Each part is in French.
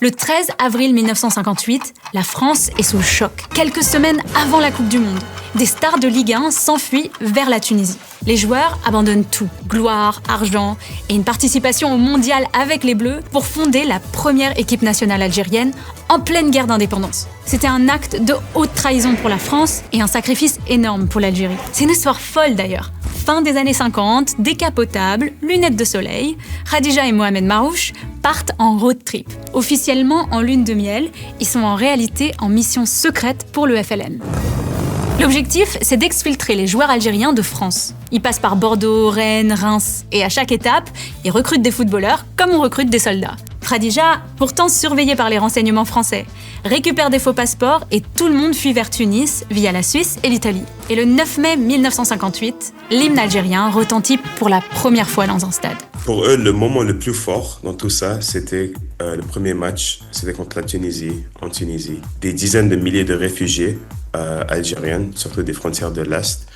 Le 13 avril 1958, la France est sous le choc. Quelques semaines avant la Coupe du Monde, des stars de Ligue 1 s'enfuient vers la Tunisie. Les joueurs abandonnent tout, gloire, argent et une participation au mondial avec les Bleus pour fonder la première équipe nationale algérienne en pleine guerre d'indépendance. C'était un acte de haute trahison pour la France et un sacrifice énorme pour l'Algérie. C'est une histoire folle d'ailleurs. Fin des années 50, décapotables, lunettes de soleil, Khadija et Mohamed Marouche partent en road trip. Officiellement en lune de miel, ils sont en réalité en mission secrète pour le FLN. L'objectif, c'est d'exfiltrer les joueurs algériens de France. Ils passent par Bordeaux, Rennes, Reims, et à chaque étape, ils recrutent des footballeurs comme on recrute des soldats. Khadija, pourtant surveillée par les renseignements français, récupère des faux passeports et tout le monde fuit vers Tunis via la Suisse et l'Italie. Et le 9 mai 1958, l'hymne algérien retentit pour la première fois dans un stade. Pour eux, le moment le plus fort dans tout ça, c'était le premier match, c'était contre la Tunisie, en Tunisie. Des dizaines de milliers de réfugiés algériens, surtout des frontières de l'Est,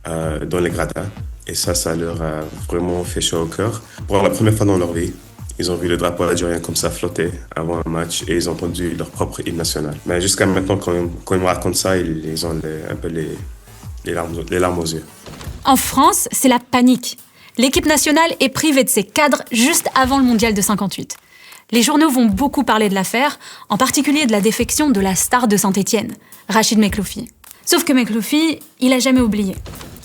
dans les gradins. Et ça leur a vraiment fait chaud au cœur. Pour la première fois dans leur vie, ils ont vu le drapeau algérien comme ça flotter avant un match et ils ont entendu leur propre hymne national. Mais jusqu'à maintenant, quand ils me racontent ça, ils ont un peu les larmes aux yeux. En France, c'est la panique. L'équipe nationale est privée de ses cadres juste avant le mondial de 58. Les journaux vont beaucoup parler de l'affaire, en particulier de la défection de la star de Saint-Étienne, Rachid Mekloufi. Sauf que Mekloufi, il a jamais oublié.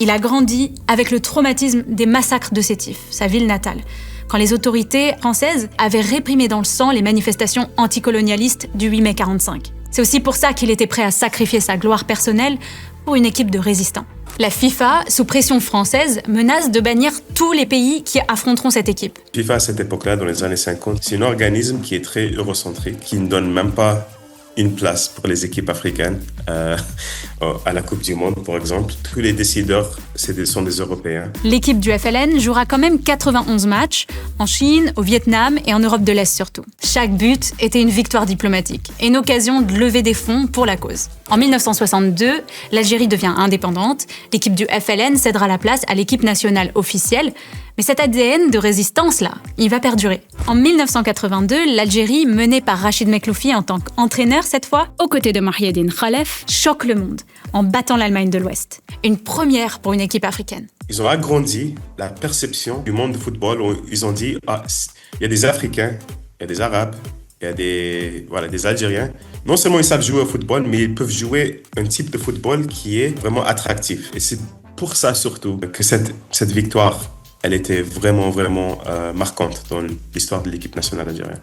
Il a grandi avec le traumatisme des massacres de Sétif, sa ville natale, quand les autorités françaises avaient réprimé dans le sang les manifestations anticolonialistes du 8 mai 45. C'est aussi pour ça qu'il était prêt à sacrifier sa gloire personnelle pour une équipe de résistants. La FIFA, sous pression française, menace de bannir tous les pays qui affronteront cette équipe. FIFA, à cette époque-là, dans les années 50, c'est un organisme qui est très eurocentrique, qui ne donne même pas une place pour les équipes africaines à la Coupe du Monde, par exemple. Tous les décideurs sont des Européens. L'équipe du FLN jouera quand même 91 matchs, en Chine, au Vietnam et en Europe de l'Est surtout. Chaque but était une victoire diplomatique et une occasion de lever des fonds pour la cause. En 1962, l'Algérie devient indépendante, l'équipe du FLN cédera la place à l'équipe nationale officielle, mais cet ADN de résistance-là, il va perdurer. En 1982, l'Algérie, menée par Rachid Mekloufi en tant qu'entraîneur cette fois, aux côtés de Mahiedine Khalef, choque le monde en battant l'Allemagne de l'Ouest. Une première pour une équipe africaine. Ils ont agrandi la perception du monde du football. Ils ont dit, il y a des Africains, il y a des Arabes, il y a des Algériens. Non seulement ils savent jouer au football, mais ils peuvent jouer un type de football qui est vraiment attractif. Et c'est pour ça surtout que cette victoire, elle était vraiment marquante dans l'histoire de l'équipe nationale algérienne.